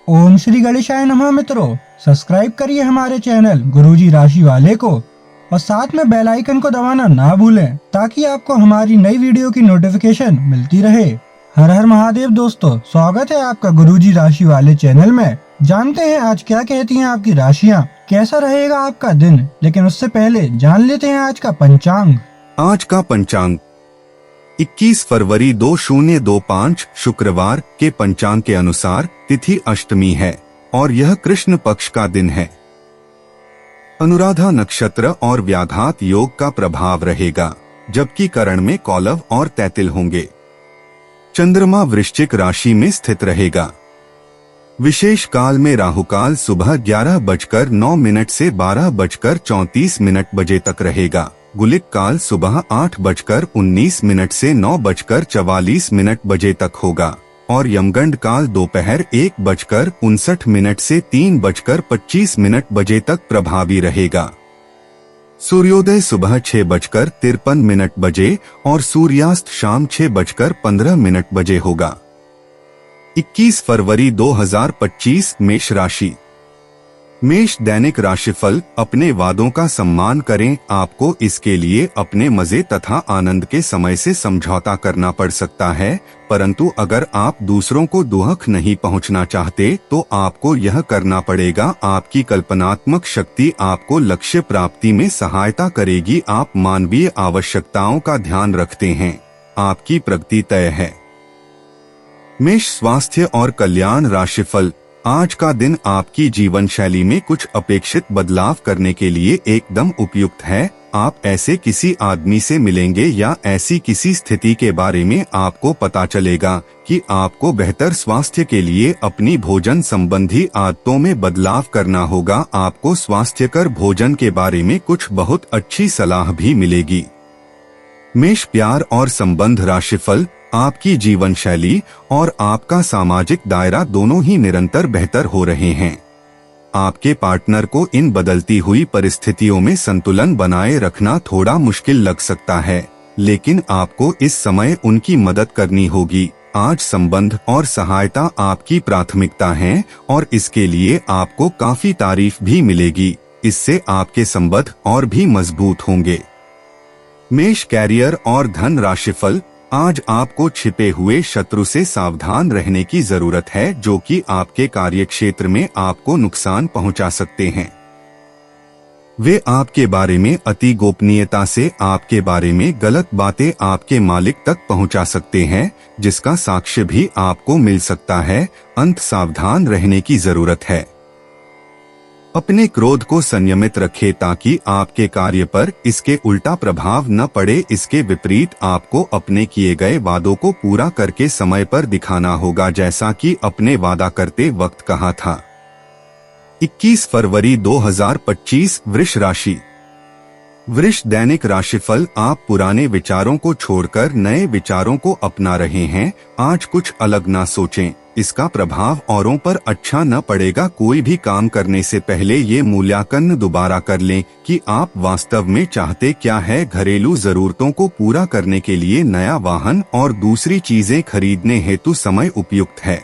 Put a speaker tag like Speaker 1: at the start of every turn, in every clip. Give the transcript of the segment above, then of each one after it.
Speaker 1: ओम श्री गणेशाय नमः। मित्रों, सब्सक्राइब करिए हमारे चैनल गुरुजी राशि वाले को और साथ में बेल आइकन को दबाना ना भूलें ताकि आपको हमारी नई वीडियो की नोटिफिकेशन मिलती रहे। हर हर महादेव दोस्तों, स्वागत है आपका गुरुजी राशि वाले चैनल में। जानते हैं आज क्या कहती हैं आपकी राशियां, कैसा रहेगा आपका दिन। लेकिन उससे पहले जान लेते हैं आज का पंचांग।
Speaker 2: आज का पंचांग 21 फरवरी 2025 शुक्रवार के पंचांग के अनुसार तिथि अष्टमी है और यह कृष्ण पक्ष का दिन है। अनुराधा नक्षत्र और व्याघात योग का प्रभाव रहेगा, जबकि करण में कौलव और तैतिल होंगे। चंद्रमा वृश्चिक राशि में स्थित रहेगा। विशेष काल में राहुकाल सुबह 11:09 से 12:34 बजे तक रहेगा। गुलिक काल सुबह 8:19 से 9:44 बजे तक होगा और यमगंड काल दोपहर 1:59 से 3:25 बजे तक प्रभावी रहेगा। सूर्योदय सुबह 6:53 बजे और सूर्यास्त शाम 6:15 बजे होगा। 21 फरवरी 2025 मेष राशि। मेष दैनिक राशिफल। अपने वादों का सम्मान करें। आपको इसके लिए अपने मजे तथा आनंद के समय से समझौता करना पड़ सकता है, परंतु अगर आप दूसरों को दुख नहीं पहुंचना चाहते तो आपको यह करना पड़ेगा। आपकी कल्पनात्मक शक्ति आपको लक्ष्य प्राप्ति में सहायता करेगी। आप मानवीय आवश्यकताओं का ध्यान रखते हैं। आपकी प्रगति तय है। मेष स्वास्थ्य और कल्याण राशिफल। आज का दिन आपकी जीवन शैली में कुछ अपेक्षित बदलाव करने के लिए एकदम उपयुक्त है। आप ऐसे किसी आदमी से मिलेंगे या ऐसी किसी स्थिति के बारे में आपको पता चलेगा कि आपको बेहतर स्वास्थ्य के लिए अपनी भोजन संबंधी आदतों में बदलाव करना होगा। आपको स्वास्थ्यकर भोजन के बारे में कुछ बहुत अच्छी सलाह भी मिलेगी। मेष प्यार और संबंध राशिफल। आपकी जीवन शैली और आपका सामाजिक दायरा दोनों ही निरंतर बेहतर हो रहे हैं। आपके पार्टनर को इन बदलती हुई परिस्थितियों में संतुलन बनाए रखना थोड़ा मुश्किल लग सकता है, लेकिन आपको इस समय उनकी मदद करनी होगी। आज संबंध और सहायता आपकी प्राथमिकता है और इसके लिए आपको काफी तारीफ भी मिलेगी। इससे आपके संबंध और भी मजबूत होंगे। मेष कैरियर और धन राशिफल। आज आपको छिपे हुए शत्रु से सावधान रहने की जरूरत है, जो कि आपके कार्यक्षेत्र में आपको नुकसान पहुंचा सकते हैं। वे आपके बारे में अति गोपनीयता से आपके बारे में गलत बातें आपके मालिक तक पहुंचा सकते हैं, जिसका साक्ष्य भी आपको मिल सकता है। अंत सावधान रहने की जरूरत है। अपने क्रोध को संयमित रखें ताकि आपके कार्य पर इसके उल्टा प्रभाव न पड़े। इसके विपरीत आपको अपने किए गए वादों को पूरा करके समय पर दिखाना होगा, जैसा कि अपने वादा करते वक्त कहा था। 21 फरवरी 2025 वृष राशि। वृष दैनिक राशिफल। आप पुराने विचारों को छोड़कर नए विचारों को अपना रहे हैं। आज कुछ अलग ना सोचें, इसका प्रभाव औरों पर अच्छा न पड़ेगा। कोई भी काम करने से पहले ये मूल्यांकन दोबारा कर लें कि आप वास्तव में चाहते क्या है। घरेलू जरूरतों को पूरा करने के लिए नया वाहन और दूसरी चीजें खरीदने हेतु समय उपयुक्त है।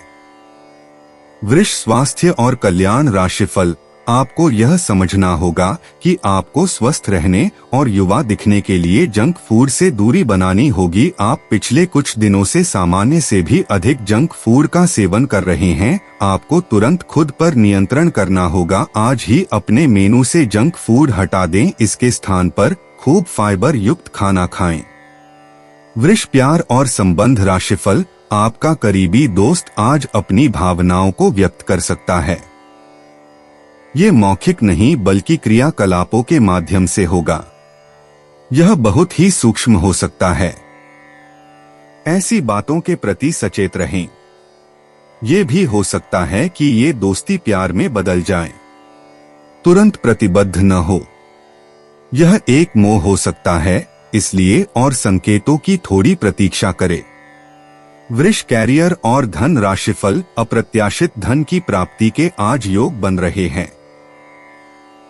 Speaker 2: वृष स्वास्थ्य और कल्याण राशिफल। आपको यह समझना होगा कि आपको स्वस्थ रहने और युवा दिखने के लिए जंक फूड से दूरी बनानी होगी। आप पिछले कुछ दिनों से सामान्य से भी अधिक जंक फूड का सेवन कर रहे हैं। आपको तुरंत खुद पर नियंत्रण करना होगा। आज ही अपने मेनू से जंक फूड हटा दें। इसके स्थान पर खूब फाइबर युक्त खाना खाएं। वृष प्यार और संबंध राशिफल। आपका करीबी दोस्त आज अपनी भावनाओं को व्यक्त कर सकता है। ये मौखिक नहीं बल्कि क्रियाकलापों के माध्यम से होगा। यह बहुत ही सूक्ष्म हो सकता है। ऐसी बातों के प्रति सचेत रहें। ये भी हो सकता है कि ये दोस्ती प्यार में बदल जाए। तुरंत प्रतिबद्ध न हो। यह एक मोह हो सकता है, इसलिए और संकेतों की थोड़ी प्रतीक्षा करें। वृष कैरियर और धन राशिफल। अप्रत्याशित धन की प्राप्ति के आज योग बन रहे हैं।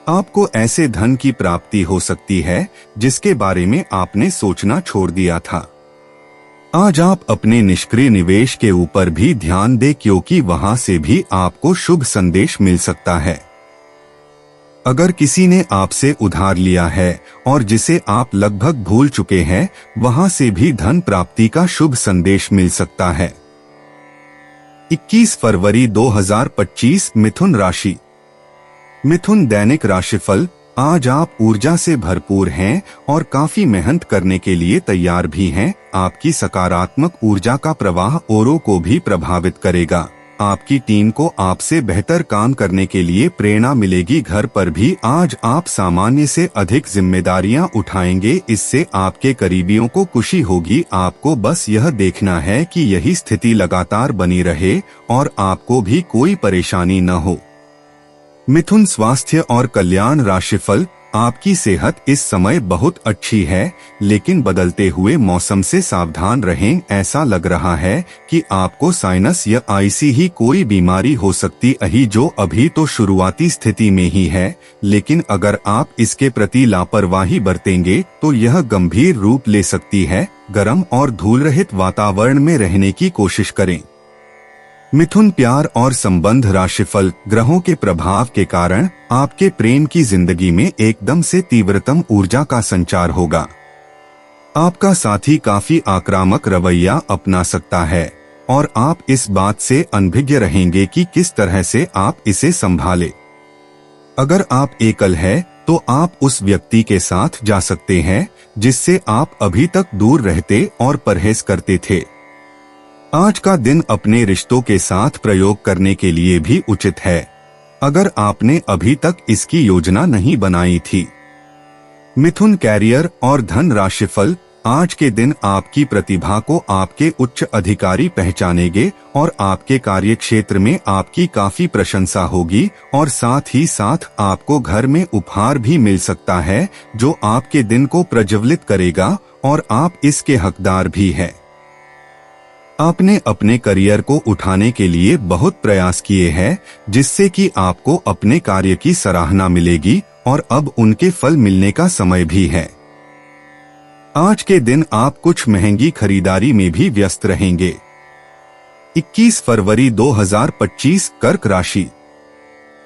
Speaker 2: आपको ऐसे धन की प्राप्ति हो सकती है जिसके बारे में आपने सोचना छोड़ दिया था। आज आप अपने निष्क्रिय निवेश के ऊपर भी ध्यान दें, क्योंकि वहां से भी आपको शुभ संदेश मिल सकता है। अगर किसी ने आपसे उधार लिया है और जिसे आप लगभग भूल चुके हैं, वहां से भी धन प्राप्ति का शुभ संदेश मिल सकता है। 21 फरवरी 2025 मिथुन राशि। मिथुन दैनिक राशिफल। आज आप ऊर्जा से भरपूर हैं और काफी मेहनत करने के लिए तैयार भी हैं। आपकी सकारात्मक ऊर्जा का प्रवाह औरों को भी प्रभावित करेगा। आपकी टीम को आपसे बेहतर काम करने के लिए प्रेरणा मिलेगी। घर पर भी आज आप सामान्य से अधिक जिम्मेदारियां उठाएंगे, इससे आपके करीबियों को खुशी होगी। आपको बस यह देखना है कि यही स्थिति लगातार बनी रहे और आपको भी कोई परेशानी न हो। मिथुन स्वास्थ्य और कल्याण राशिफल। आपकी सेहत इस समय बहुत अच्छी है, लेकिन बदलते हुए मौसम से सावधान रहें। ऐसा लग रहा है कि आपको साइनस या ऐसी ही कोई बीमारी हो सकती है, जो अभी तो शुरुआती स्थिति में ही है, लेकिन अगर आप इसके प्रति लापरवाही बरतेंगे तो यह गंभीर रूप ले सकती है। गर्म और धूल रहित वातावरण में रहने की कोशिश करें। मिथुन प्यार और संबंध राशिफल। ग्रहों के प्रभाव के कारण आपके प्रेम की जिंदगी में एकदम से तीव्रतम ऊर्जा का संचार होगा। आपका साथी काफी आक्रामक रवैया अपना सकता है और आप इस बात से अनभिज्ञ रहेंगे कि किस तरह से आप इसे संभालें। अगर आप एकल हैं, तो आप उस व्यक्ति के साथ जा सकते हैं जिससे आप अभी तक दूर रहते और परहेज करते थे। आज का दिन अपने रिश्तों के साथ प्रयोग करने के लिए भी उचित है, अगर आपने अभी तक इसकी योजना नहीं बनाई थी। मिथुन कैरियर और धन राशिफल। आज के दिन आपकी प्रतिभा को आपके उच्च अधिकारी पहचानेंगे और आपके कार्यक्षेत्र में आपकी काफी प्रशंसा होगी, और साथ ही साथ आपको घर में उपहार भी मिल सकता है जो आपके दिन को प्रज्वलित करेगा और आप इसके हकदार भी हैं। आपने अपने करियर को उठाने के लिए बहुत प्रयास किए हैं, जिससे कि आपको अपने कार्य की सराहना मिलेगी और अब उनके फल मिलने का समय भी है। आज के दिन आप कुछ महंगी खरीदारी में भी व्यस्त रहेंगे। 21 फरवरी 2025 कर्क राशि।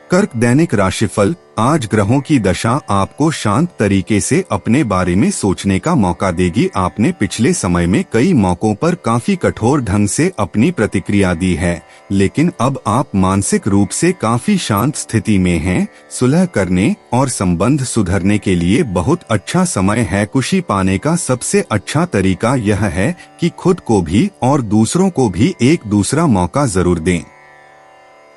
Speaker 2: कर्क दैनिक राशिफल। आज ग्रहों की दशा आपको शांत तरीके से अपने बारे में सोचने का मौका देगी। आपने पिछले समय में कई मौकों पर काफी कठोर ढंग से अपनी प्रतिक्रिया दी है, लेकिन अब आप मानसिक रूप से काफी शांत स्थिति में हैं। सुलह करने और संबंध सुधरने के लिए बहुत अच्छा समय है। खुशी पाने का सबसे अच्छा तरीका यह है कि खुद को भी और दूसरों को भी एक दूसरा मौका जरूर दें।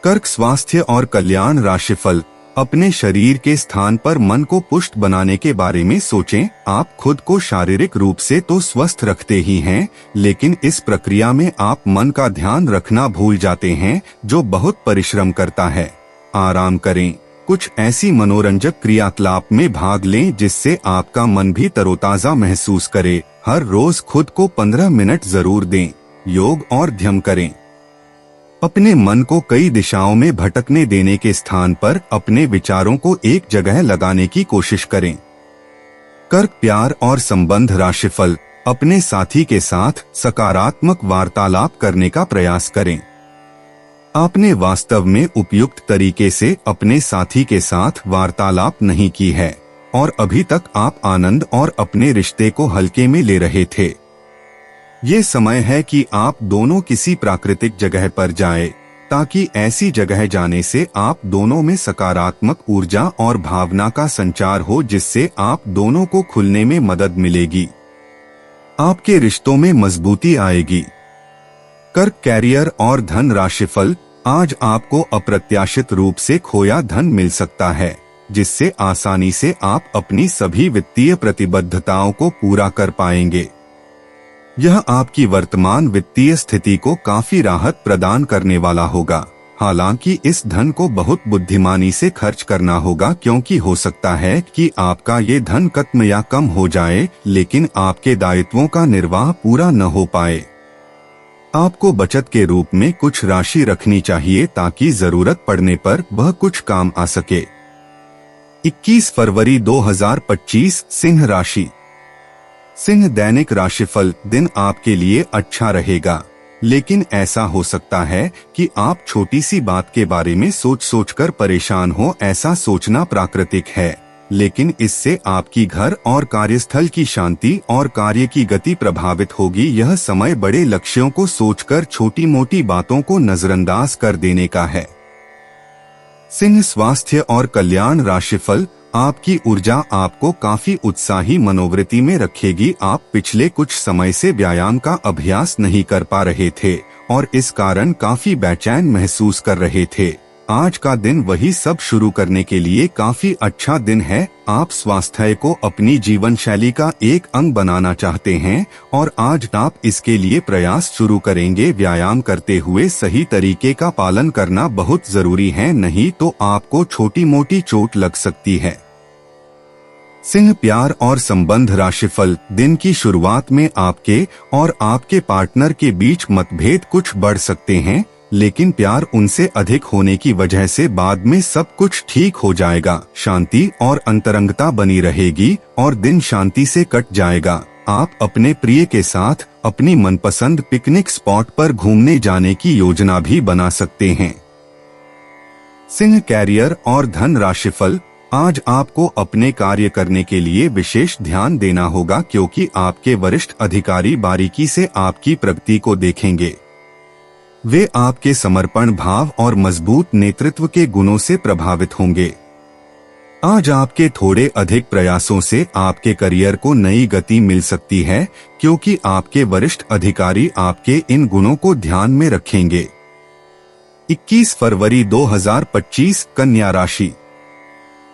Speaker 2: कर्क स्वास्थ्य और कल्याण राशिफल। अपने शरीर के स्थान पर मन को पुष्ट बनाने के बारे में सोचें। आप खुद को शारीरिक रूप से तो स्वस्थ रखते ही हैं, लेकिन इस प्रक्रिया में आप मन का ध्यान रखना भूल जाते हैं, जो बहुत परिश्रम करता है। आराम करें। कुछ ऐसी मनोरंजक क्रियाकलाप में भाग लें जिससे आपका मन भी तरोताजा महसूस करे। हर रोज खुद को 15 मिनट जरूर दें। योग और ध्यान करें। अपने मन को कई दिशाओं में भटकने देने के स्थान पर अपने विचारों को एक जगह लगाने की कोशिश करें। कर्क प्यार और संबंध राशिफल। अपने साथी के साथ सकारात्मक वार्तालाप करने का प्रयास करें। आपने वास्तव में उपयुक्त तरीके से अपने साथी के साथ वार्तालाप नहीं की है और अभी तक आप आनंद और अपने रिश्ते को हल्के में ले रहे थे। ये समय है कि आप दोनों किसी प्राकृतिक जगह पर जाएं, ताकि ऐसी जगह जाने से आप दोनों में सकारात्मक ऊर्जा और भावना का संचार हो, जिससे आप दोनों को खुलने में मदद मिलेगी। आपके रिश्तों में मजबूती आएगी। कर्क कैरियर और धन राशिफल। आज आपको अप्रत्याशित रूप से खोया धन मिल सकता है, जिससे आसानी से आप अपनी सभी वित्तीय प्रतिबद्धताओं को पूरा कर पाएंगे। यह आपकी वर्तमान वित्तीय स्थिति को काफी राहत प्रदान करने वाला होगा। हालांकि इस धन को बहुत बुद्धिमानी से खर्च करना होगा, क्योंकि हो सकता है कि आपका ये धन खत्म या कम हो जाए, लेकिन आपके दायित्वों का निर्वाह पूरा न हो पाए। आपको बचत के रूप में कुछ राशि रखनी चाहिए, ताकि जरूरत पड़ने पर वह कुछ काम आ सके। 21 फरवरी 2025 सिंह राशि। सिंह दैनिक राशिफल। दिन आपके लिए अच्छा रहेगा, लेकिन ऐसा हो सकता है कि आप छोटी सी बात के बारे में सोच सोचकर परेशान हो। ऐसा सोचना प्राकृतिक है, लेकिन इससे आपकी घर और कार्यस्थल की शांति और कार्य की गति प्रभावित होगी। यह समय बड़े लक्ष्यों को सोचकर छोटी मोटी बातों को नजरअंदाज कर देने का है। सिंह स्वास्थ्य और कल्याण राशिफल। आपकी ऊर्जा आपको काफी उत्साही मनोवृत्ति में रखेगी। आप पिछले कुछ समय से व्यायाम का अभ्यास नहीं कर पा रहे थे और इस कारण काफी बेचैन महसूस कर रहे थे। आज का दिन वही सब शुरू करने के लिए काफी अच्छा दिन है। आप स्वास्थ्य को अपनी जीवन शैली का एक अंग बनाना चाहते हैं और आज आप इसके लिए प्रयास शुरू करेंगे। व्यायाम करते हुए सही तरीके का पालन करना बहुत जरूरी है, नहीं तो आपको छोटी मोटी चोट लग सकती है। सिंह प्यार और संबंध राशिफल। दिन की शुरुआत में आपके और आपके पार्टनर के बीच मतभेद कुछ बढ़ सकते हैं, लेकिन प्यार उनसे अधिक होने की वजह से बाद में सब कुछ ठीक हो जाएगा। शांति और अंतरंगता बनी रहेगी और दिन शांति से कट जाएगा। आप अपने प्रिय के साथ अपनी मनपसंद पिकनिक स्पॉट पर घूमने जाने की योजना भी बना सकते हैं। सिंह कैरियर और धन राशिफल। आज आपको अपने कार्य करने के लिए विशेष ध्यान देना होगा, क्योंकि आपके वरिष्ठ अधिकारी बारीकी से आपकी प्रगति को देखेंगे। वे आपके समर्पण भाव और मजबूत नेतृत्व के गुणों से प्रभावित होंगे। आज आपके थोड़े अधिक प्रयासों से आपके करियर को नई गति मिल सकती है, क्योंकि आपके वरिष्ठ अधिकारी आपके इन गुणों को ध्यान में रखेंगे। 21 फरवरी 2025 कन्या राशि।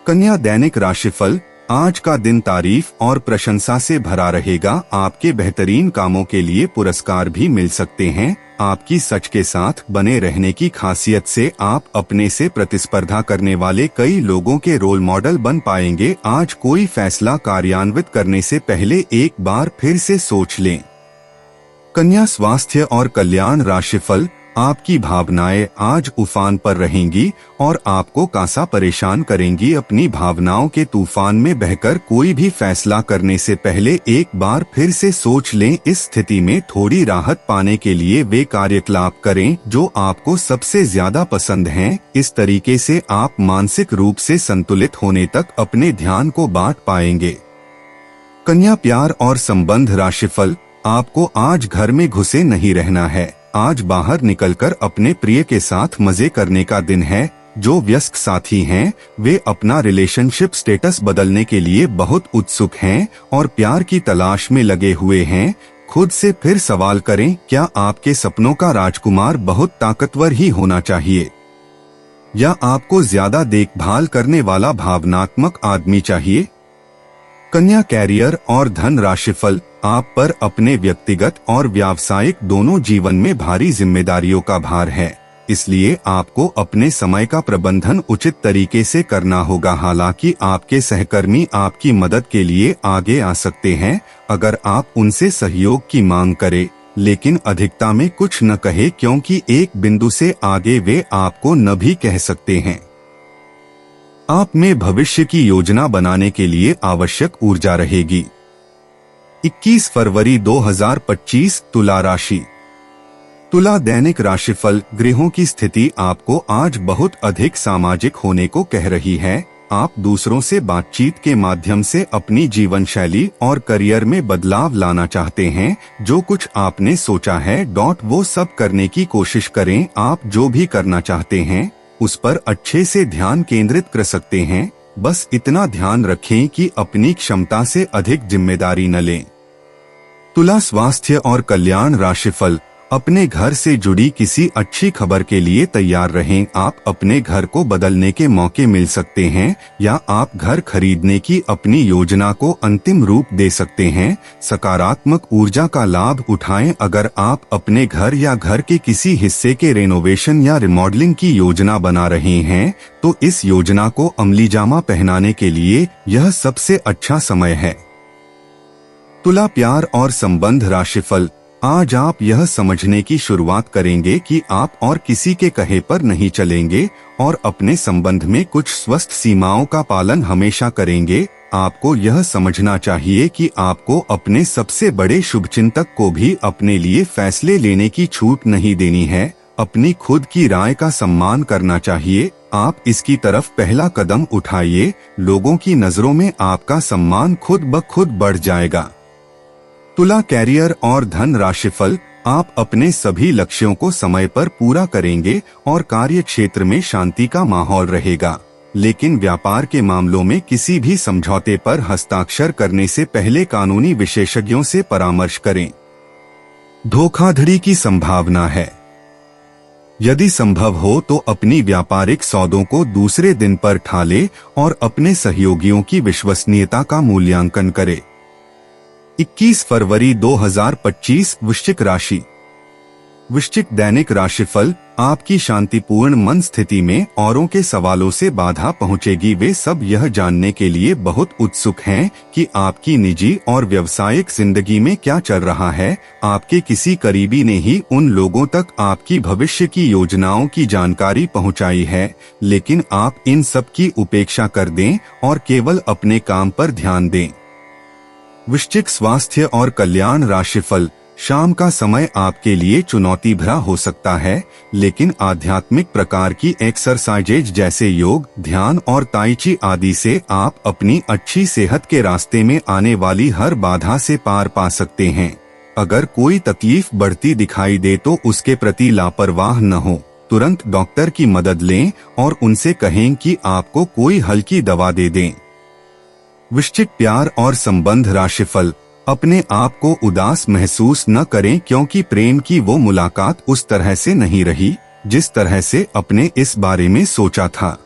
Speaker 2: कन्या दैनिक राशिफल। आज का दिन तारीफ और प्रशंसा से भरा रहेगा। आपके बेहतरीन कामों के लिए पुरस्कार भी मिल सकते हैं। आपकी सच के साथ बने रहने की खासियत से आप अपने से प्रतिस्पर्धा करने वाले कई लोगों के रोल मॉडल बन पाएंगे। आज कोई फैसला कार्यान्वित करने से पहले एक बार फिर से सोच लें। कन्या स्वास्थ्य और कल्याण राशिफल। आपकी भावनाएं आज उफान पर रहेंगी और आपको कासा परेशान करेंगी। अपनी भावनाओं के तूफान में बहकर कोई भी फैसला करने से पहले एक बार फिर से सोच लें। इस स्थिति में थोड़ी राहत पाने के लिए वे कार्यकलाप करें जो आपको सबसे ज्यादा पसंद हैं। इस तरीके से आप मानसिक रूप से संतुलित होने तक अपने ध्यान को बांट पाएंगे। कन्या प्यार और संबंध राशिफल। आपको आज घर में घुसे नहीं रहना है। आज बाहर निकलकर अपने प्रिय के साथ मजे करने का दिन है। जो व्यस्त साथी हैं, वे अपना रिलेशनशिप स्टेटस बदलने के लिए बहुत उत्सुक हैं और प्यार की तलाश में लगे हुए हैं। खुद से फिर सवाल करें, क्या आपके सपनों का राजकुमार बहुत ताकतवर ही होना चाहिए या आपको ज्यादा देखभाल करने वाला भावनात्मक आदमी चाहिए? कन्या कैरियर और धन राशिफल। आप पर अपने व्यक्तिगत और व्यावसायिक दोनों जीवन में भारी जिम्मेदारियों का भार है, इसलिए आपको अपने समय का प्रबंधन उचित तरीके से करना होगा। हालांकि आपके सहकर्मी आपकी मदद के लिए आगे आ सकते हैं अगर आप उनसे सहयोग की मांग करें, लेकिन अधिकता में कुछ न कहे, क्योंकि एक बिंदु से आगे वे आपको न भी कह सकते हैं। आप में भविष्य की योजना बनाने के लिए आवश्यक ऊर्जा रहेगी। 21 फरवरी 2025 तुला राशि। तुला दैनिक राशिफल। गृहों की स्थिति आपको आज बहुत अधिक सामाजिक होने को कह रही है। आप दूसरों से बातचीत के माध्यम से अपनी जीवन शैली और करियर में बदलाव लाना चाहते हैं। जो कुछ आपने सोचा है वो सब करने की कोशिश करें। आप जो भी करना चाहते हैं उस पर अच्छे से ध्यान केंद्रित कर सकते हैं। बस इतना ध्यान रखें कि अपनी क्षमता से अधिक जिम्मेदारी न लें। तुला स्वास्थ्य और कल्याण राशिफल। अपने घर से जुड़ी किसी अच्छी खबर के लिए तैयार रहें। आप अपने घर को बदलने के मौके मिल सकते हैं या आप घर खरीदने की अपनी योजना को अंतिम रूप दे सकते हैं। सकारात्मक ऊर्जा का लाभ उठाएं। अगर आप अपने घर या घर के किसी हिस्से के रेनोवेशन या रिमॉडलिंग की योजना बना रहे हैं तो इस योजना को अमलीजामा पहनाने के लिए यह सबसे अच्छा समय है। तुला प्यार और संबंध राशिफल। आज आप यह समझने की शुरुआत करेंगे कि आप और किसी के कहे पर नहीं चलेंगे और अपने संबंध में कुछ स्वस्थ सीमाओं का पालन हमेशा करेंगे। आपको यह समझना चाहिए कि आपको अपने सबसे बड़े शुभचिंतक को भी अपने लिए फैसले लेने की छूट नहीं देनी है। अपनी खुद की राय का सम्मान करना चाहिए। आप इसकी तरफ पहला कदम उठाइए। लोगों की नजरों में आपका सम्मान खुद ब खुद बढ़ जाएगा। तुला कैरियर और धन राशिफल, आप अपने सभी लक्ष्यों को समय पर पूरा करेंगे और कार्य क्षेत्र में शांति का माहौल रहेगा। लेकिन व्यापार के मामलों में किसी भी समझौते पर हस्ताक्षर करने से पहले कानूनी विशेषज्ञों से परामर्श करें। धोखाधड़ी की संभावना है। यदि संभव हो तो अपनी व्यापारिक सौदों को दूसरे दिन पर ठाले और अपने सहयोगियों की विश्वसनीयता का मूल्यांकन करें। 21 फरवरी 2025 वृश्चिक राशि। वृश्चिक दैनिक राशिफल, आपकी शांतिपूर्ण मन स्थिति में औरों के सवालों से बाधा पहुंचेगी। वे सब यह जानने के लिए बहुत उत्सुक हैं कि आपकी निजी और व्यावसायिक जिंदगी में क्या चल रहा है। आपके किसी करीबी ने ही उन लोगों तक आपकी भविष्य की योजनाओं की जानकारी पहुंचाई है, लेकिन आप इन सब की उपेक्षा कर दें और केवल अपने काम पर ध्यान दें। वृश्चिक स्वास्थ्य और कल्याण राशिफल, शाम का समय आपके लिए चुनौती भरा हो सकता है, लेकिन आध्यात्मिक प्रकार की एक्सरसाइजेज जैसे योग, ध्यान और ताई ची आदि से आप अपनी अच्छी सेहत के रास्ते में आने वाली हर बाधा से पार पा सकते हैं। अगर कोई तकलीफ बढ़ती दिखाई दे तो उसके प्रति लापरवाह न हो। तुरंत डॉक्टर की मदद लें और उनसे कहें कि आपको कोई हल्की दवा दे दें। वृश्चिक प्यार और संबंध राशिफल, अपने आप को उदास महसूस न करें क्योंकि प्रेम की वो मुलाकात उस तरह से नहीं रही जिस तरह से अपने इस बारे में सोचा था।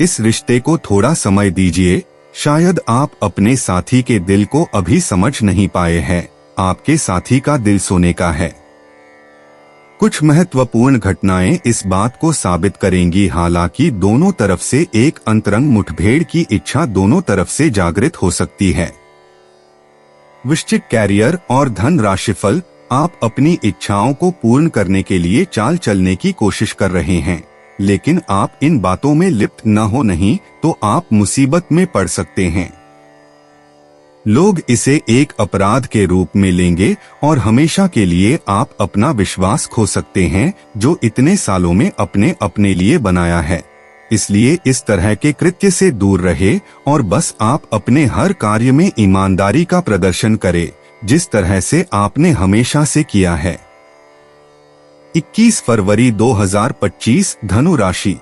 Speaker 2: इस रिश्ते को थोड़ा समय दीजिए। शायद आप अपने साथी के दिल को अभी समझ नहीं पाए हैं। आपके साथी का दिल सोने का है। कुछ महत्वपूर्ण घटनाएं इस बात को साबित करेंगी, हालांकि दोनों तरफ से एक अंतरंग मुठभेड़ की इच्छा दोनों तरफ से जागृत हो सकती है। वृश्चिक कैरियर और धन राशिफल, आप अपनी इच्छाओं को पूर्ण करने के लिए चाल चलने की कोशिश कर रहे हैं, लेकिन आप इन बातों में लिप्त न हो, नहीं तो आप मुसीबत में पड़ सकते हैं। लोग इसे एक अपराध के रूप में लेंगे और हमेशा के लिए आप अपना विश्वास खो सकते हैं जो इतने सालों में अपने लिए बनाया है। इसलिए इस तरह के कृत्य से दूर रहे और बस आप अपने हर कार्य में ईमानदारी का प्रदर्शन करें, जिस तरह से आपने हमेशा से किया है। 21 फरवरी 2025 धनु राशि।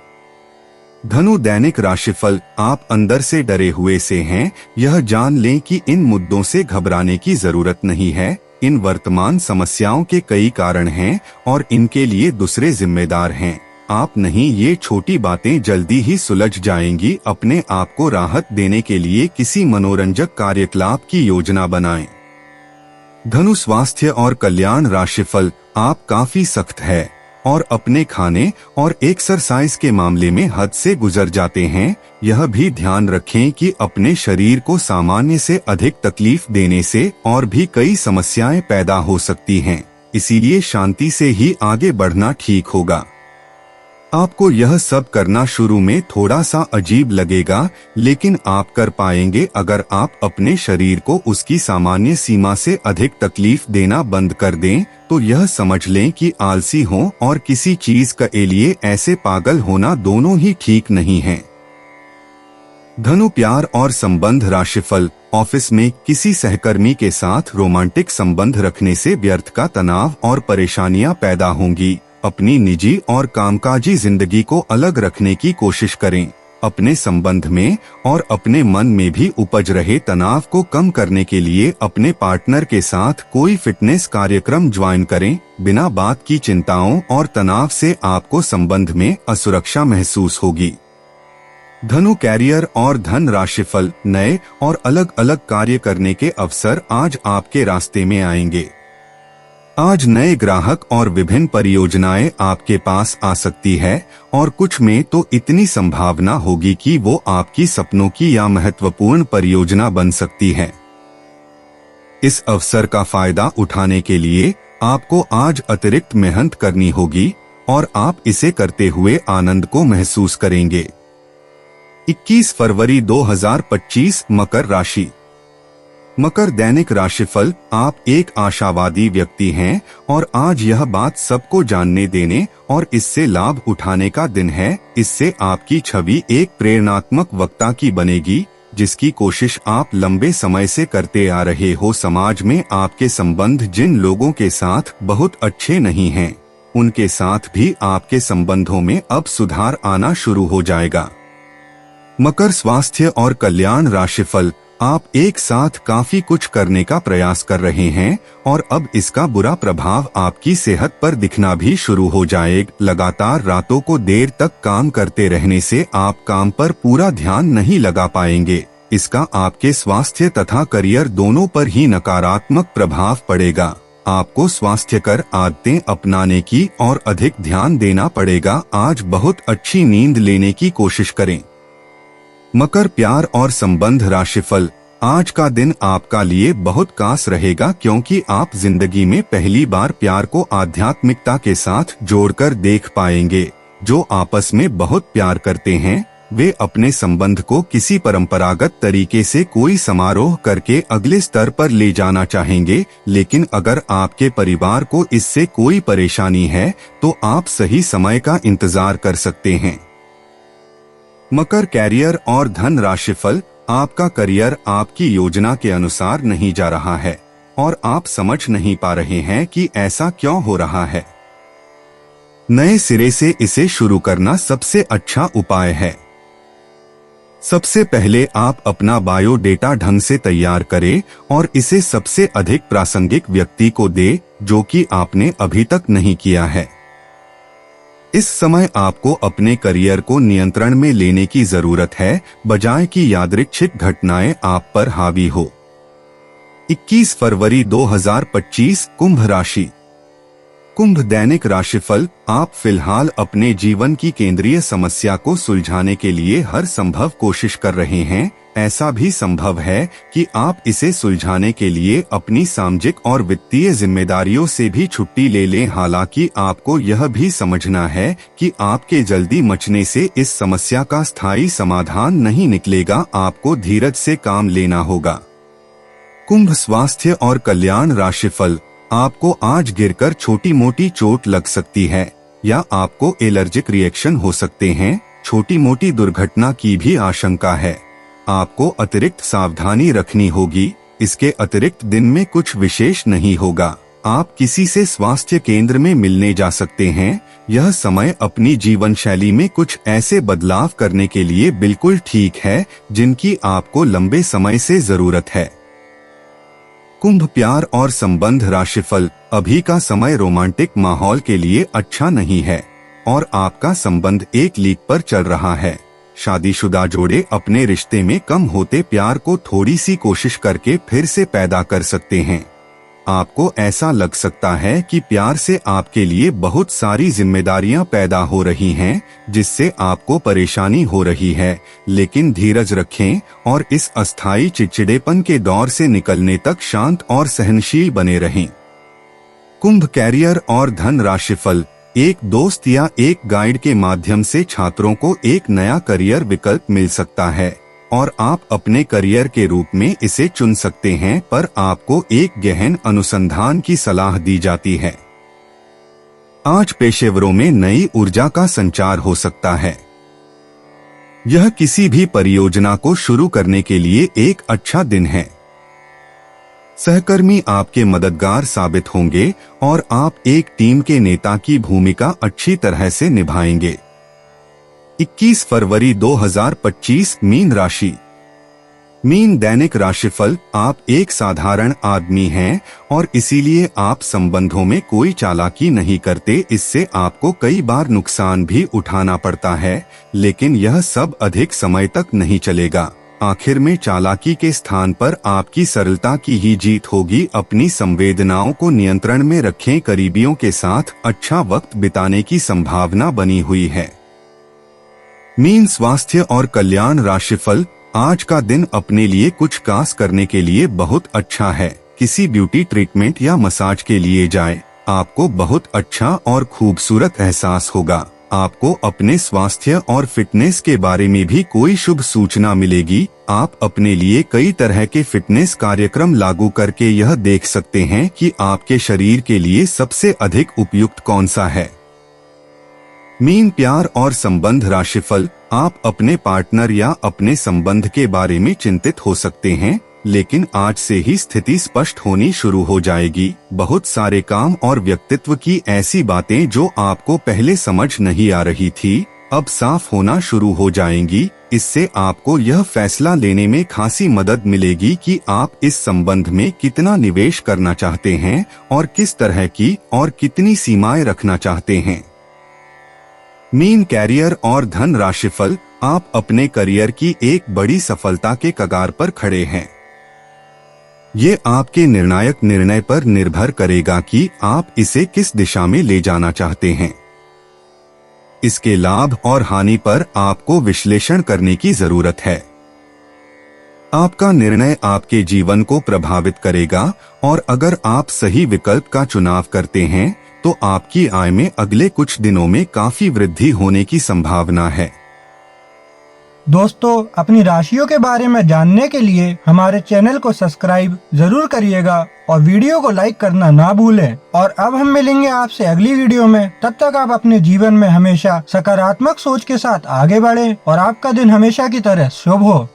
Speaker 2: धनु दैनिक राशिफल, आप अंदर से डरे हुए से हैं। यह जान लें कि इन मुद्दों से घबराने की जरूरत नहीं है। इन वर्तमान समस्याओं के कई कारण हैं और इनके लिए दूसरे जिम्मेदार हैं। आप नहीं, ये छोटी बातें जल्दी ही सुलझ जाएंगी। अपने आप को राहत देने के लिए किसी मनोरंजक कार्यकलाप की योजना बनाएं। धनु स्वास्थ्य और कल्याण राशिफल, आप काफी सख्त है और अपने खाने और एक्सरसाइज के मामले में हद से गुजर जाते हैं। यह भी ध्यान रखें कि अपने शरीर को सामान्य से अधिक तकलीफ देने से और भी कई समस्याएं पैदा हो सकती हैं। इसीलिए शांति से ही आगे बढ़ना ठीक होगा। आपको यह सब करना शुरू में थोड़ा सा अजीब लगेगा, लेकिन आप कर पाएंगे अगर आप अपने शरीर को उसकी सामान्य सीमा से अधिक तकलीफ देना बंद कर दें। तो यह समझ लें कि आलसी हो और किसी चीज के लिए ऐसे पागल होना दोनों ही ठीक नहीं है। धनु प्यार और संबंध राशिफल, ऑफिस में किसी सहकर्मी के साथ रोमांटिक संबंध रखने से व्यर्थ का तनाव और परेशानियां पैदा होंगी। अपनी निजी और कामकाजी जिंदगी को अलग रखने की कोशिश करें। अपने संबंध में और अपने मन में भी उपज रहे तनाव को कम करने के लिए अपने पार्टनर के साथ कोई फिटनेस कार्यक्रम ज्वाइन करें। बिना बात की चिंताओं और तनाव से आपको संबंध में असुरक्षा महसूस होगी। धनु कैरियर और धन राशिफल, नए और अलग अलग कार्य करने के अवसर आज आपके रास्ते में आएंगे। आज नए ग्राहक और विभिन्न परियोजनाएं आपके पास आ सकती है और कुछ में तो इतनी संभावना होगी कि वो आपकी सपनों की या महत्वपूर्ण परियोजना बन सकती है। इस अवसर का फायदा उठाने के लिए आपको आज अतिरिक्त मेहनत करनी होगी और आप इसे करते हुए आनंद को महसूस करेंगे। 21 फरवरी 2025 मकर राशि। मकर दैनिक राशिफल। आप एक आशावादी व्यक्ति हैं और आज यह बात सबको जानने देने और इससे लाभ उठाने का दिन है। इससे आपकी छवि एक प्रेरणात्मक वक्ता की बनेगी, जिसकी कोशिश आप लंबे समय से करते आ रहे हो। समाज में आपके संबंध जिन लोगों के साथ बहुत अच्छे नहीं हैं, उनके साथ भी आपके संबंधों में अब सुधार आना शुरू हो जाएगा। मकर स्वास्थ्य और कल्याण राशिफल। आप एक साथ काफी कुछ करने का प्रयास कर रहे हैं और अब इसका बुरा प्रभाव आपकी सेहत पर दिखना भी शुरू हो जाएगा। लगातार रातों को देर तक काम करते रहने से आप काम पर पूरा ध्यान नहीं लगा पाएंगे। इसका आपके स्वास्थ्य तथा करियर दोनों पर ही नकारात्मक प्रभाव पड़ेगा। आपको स्वास्थ्यकर आदतें अपनाने की और अधिक ध्यान देना पड़ेगा। आज बहुत अच्छी नींद लेने की कोशिश करें। मकर प्यार और संबंध राशिफल। आज का दिन आपका लिए बहुत खास रहेगा, क्योंकि आप जिंदगी में पहली बार प्यार को आध्यात्मिकता के साथ जोड़कर देख पाएंगे। जो आपस में बहुत प्यार करते हैं, वे अपने संबंध को किसी परंपरागत तरीके से कोई समारोह करके अगले स्तर पर ले जाना चाहेंगे। लेकिन अगर आपके परिवार को इससे कोई परेशानी है, तो आप सही समय का इंतजार कर सकते हैं। मकर कैरियर और धन राशिफल। आपका करियर आपकी योजना के अनुसार नहीं जा रहा है और आप समझ नहीं पा रहे हैं कि ऐसा क्यों हो रहा है। नए सिरे से इसे शुरू करना सबसे अच्छा उपाय है। सबसे पहले आप अपना बायोडेटा ढंग से तैयार करें और इसे सबसे अधिक प्रासंगिक व्यक्ति को दें, जो कि आपने अभी तक नहीं किया है। इस समय आपको अपने करियर को नियंत्रण में लेने की जरूरत है, बजाय कि यादृच्छिक घटनाएं आप पर हावी हो। 21 फरवरी 2025 कुंभ राशि। कुंभ दैनिक राशिफल। आप फिलहाल अपने जीवन की केंद्रीय समस्या को सुलझाने के लिए हर संभव कोशिश कर रहे हैं। ऐसा भी संभव है कि आप इसे सुलझाने के लिए अपनी सामाजिक और वित्तीय जिम्मेदारियों से भी छुट्टी ले लें। हालांकि आपको यह भी समझना है कि आपके जल्दी मचने से इस समस्या का स्थायी समाधान नहीं निकलेगा। आपको धीरज से काम लेना होगा। कुंभ स्वास्थ्य और कल्याण राशिफल। आपको आज गिरकर छोटी मोटी चोट लग सकती है या आपको एलर्जिक रिएक्शन हो सकते हैं। छोटी मोटी दुर्घटना की भी आशंका है। आपको अतिरिक्त सावधानी रखनी होगी। इसके अतिरिक्त दिन में कुछ विशेष नहीं होगा। आप किसी से स्वास्थ्य केंद्र में मिलने जा सकते हैं। यह समय अपनी जीवन शैली में कुछ ऐसे बदलाव करने के लिए बिल्कुल ठीक है, जिनकी आपको लंबे समय से जरूरत है। कुंभ प्यार और संबंध राशिफल। अभी का समय रोमांटिक माहौल के लिए अच्छा नहीं है और आपका संबंध एक लीक पर चल रहा है। शादीशुदा जोड़े अपने रिश्ते में कम होते प्यार को थोड़ी सी कोशिश करके फिर से पैदा कर सकते हैं। आपको ऐसा लग सकता है कि प्यार से आपके लिए बहुत सारी जिम्मेदारियां पैदा हो रही हैं, जिससे आपको परेशानी हो रही है। लेकिन धीरज रखें और इस अस्थायी चिड़चिड़ेपन के दौर से निकलने तक शांत और सहनशील बने रहें। कुंभ कैरियर और धन राशिफल। एक दोस्त या एक गाइड के माध्यम से छात्रों को एक नया करियर विकल्प मिल सकता है और आप अपने करियर के रूप में इसे चुन सकते हैं, पर आपको एक गहन अनुसंधान की सलाह दी जाती है। आज पेशेवरों में नई ऊर्जा का संचार हो सकता है। यह किसी भी परियोजना को शुरू करने के लिए एक अच्छा दिन है। सहकर्मी आपके मददगार साबित होंगे और आप एक टीम के नेता की भूमिका अच्छी तरह से निभाएंगे। 21 फरवरी 2025 मीन राशि। मीन दैनिक राशिफल। आप एक साधारण आदमी हैं और इसीलिए आप संबंधों में कोई चालाकी नहीं करते। इससे आपको कई बार नुकसान भी उठाना पड़ता है, लेकिन यह सब अधिक समय तक नहीं चलेगा। आखिर में चालाकी के स्थान पर आपकी सरलता की ही जीत होगी। अपनी संवेदनाओं को नियंत्रण में रखें। करीबियों के साथ अच्छा वक्त बिताने की संभावना बनी हुई है। मीन स्वास्थ्य और कल्याण राशिफल। आज का दिन अपने लिए कुछ खास करने के लिए बहुत अच्छा है। किसी ब्यूटी ट्रीटमेंट या मसाज के लिए जाएं, आपको बहुत अच्छा और खूबसूरत एहसास होगा। आपको अपने स्वास्थ्य और फिटनेस के बारे में भी कोई शुभ सूचना मिलेगी। आप अपने लिए कई तरह के फिटनेस कार्यक्रम लागू करके यह देख सकते हैं कि आपके शरीर के लिए सबसे अधिक उपयुक्त कौन सा है। मीन प्यार और संबंध राशिफल। आप अपने पार्टनर या अपने संबंध के बारे में चिंतित हो सकते हैं, लेकिन आज से ही स्थिति स्पष्ट होनी शुरू हो जाएगी। बहुत सारे काम और व्यक्तित्व की ऐसी बातें जो आपको पहले समझ नहीं आ रही थी, अब साफ होना शुरू हो जाएंगी। इससे आपको यह फैसला लेने में खासी मदद मिलेगी कि आप इस संबंध में कितना निवेश करना चाहते हैं और किस तरह की और कितनी सीमाएं रखना चाहते हैं। मीन कैरियर और धन राशिफल। आप अपने करियर की एक बड़ी सफलता के कगार पर खड़े हैं। ये आपके निर्णायक निर्णय पर निर्भर करेगा कि आप इसे किस दिशा में ले जाना चाहते हैं। इसके लाभ और हानि पर आपको विश्लेषण करने की जरूरत है। आपका निर्णय आपके जीवन को प्रभावित करेगा और अगर आप सही विकल्प का चुनाव करते हैं तो आपकी आय में अगले कुछ दिनों में काफी वृद्धि होने की संभावना है।
Speaker 1: दोस्तों, अपनी राशियों के बारे में जानने के लिए हमारे चैनल को सब्सक्राइब जरूर करिएगा और वीडियो को लाइक करना ना भूलें। और अब हम मिलेंगे आपसे अगली वीडियो में। तब तक आप अपने जीवन में हमेशा सकारात्मक सोच के साथ आगे बढ़ें और आपका दिन हमेशा की तरह शुभ हो।